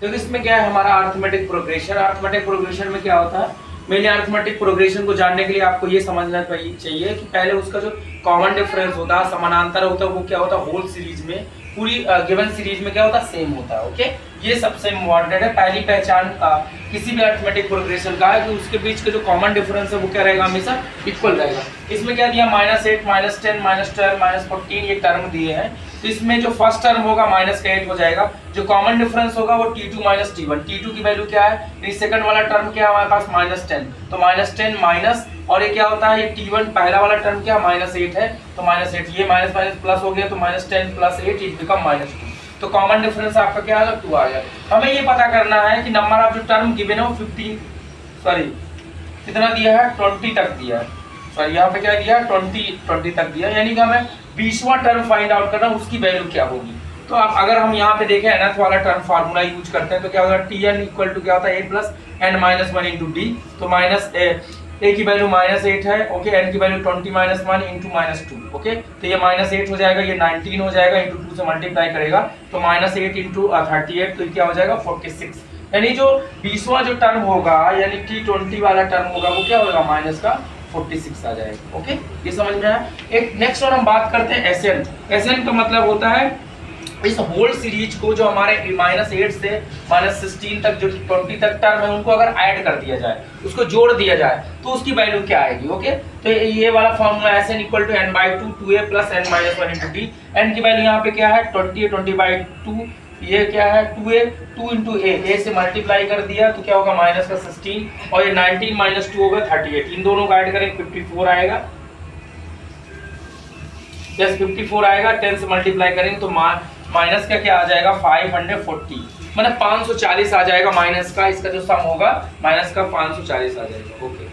तो इसमें क्या है हमारा अरिथमेटिक प्रोग्रेशन। अरिथमेटिक प्रोग्रेशन में क्या होता है, मेनली अरिथमेटिक प्रोग्रेशन को जानने के लिए आपको ये समझना चाहिए कि पहले उसका जो कॉमन डिफरेंस होता है, समानांतर होता है, वो क्या होता है होल सीरीज में, पूरी गिवन सीरीज में क्या होता है सेम होता है। ओके, ये सबसे इम्पोर्टेंट है। पहली पहचान किसी भी अरिथमेटिक प्रोग्रेशन का है कि उसके बीच का जो कॉमन डिफरेंस है वो क्या रहेगा, हमेशा इक्वल रहेगा। इसमें क्या दिया, -8 -10 -12 -14 ये टर्म दिए हैं। तो इसमें जो फर्स्ट टर्म होगा माइनस का 8 हो जाएगा, जो कॉमन डिफरेंस होगा वो T2 - T1। T2 की वैल्यू क्या है, ये सेकंड वाला टर्म क्या है हमारे पास -10, तो -10 माइनस, और ये क्या होता है ये T1 पहला वाला टर्म क्या -8 है, तो -8 ये माइनस माइनस प्लस हो गया, तो -10 + 8 इट बिकम -2। तो कॉमन डिफरेंस आपका क्या आ गया, 2 आ गया। हमें ये पता करना है कि नंबर ऑफ जो टर्म गिवन है वो 15 सॉरी कितना दिया है, 20 तक दिया है। सॉरी यहाँ पे क्या दिया, 20 तक दिया, यानी कि हमें 20वां टर्म फाइंड आउट करना, उसकी वैल्यू क्या होगी। तो अब अगर हम यहाँ पे देखें nth वाला टर्म फार्मूला यूज करते हैं तो क्या होगा, Tn इक्वल टू क्या होता है a + n - 1 × d। तो a की वैल्यू -8 है, ओके, n की वैल्यू 20 - 1 × -2, ओके। तो ये -8 हो जाएगा, ये 19 हो जाएगा, इंटू 2 से मल्टीप्लाई करेगा तो -8 × 38, तो क्या हो जाएगा 46। यानी जो 20वां जो टर्म होगा यानी T20 वाला टर्म होगा वो क्या होगा, माइनस का 46 आ जाएगा। ओके, ये समझ में आया। एक नेक्स्ट और हम बात करते हैं Sn। Sn का मतलब होता है इस होल सीरीज को जो हमारे -8 से -16 तक जो 20 तक टर्म है उनको अगर ऐड कर दिया जाए, उसको जोड़ दिया जाए तो उसकी वैल्यू क्या आएगी। ओके, तो ये वाला formula Sn = n/2 2a + n - 1 × d। n की वैल्यू यहाँ पे क्या है 20 20/2, ये क्या है 2a 2 × a से मल्टीप्लाई कर दिया तो क्या होगा -16, और ये 19 - 2 होगा 38, इन दोनों का ऐड करेंगे 54 आएगा। यस 54 आएगा, 10 से मल्टीप्लाई करेंगे तो माइनस का क्या आ जाएगा 540, मतलब 540 आ जाएगा माइनस का, इसका जो सम होगा माइनस का 540 आ जाएगा। ओके।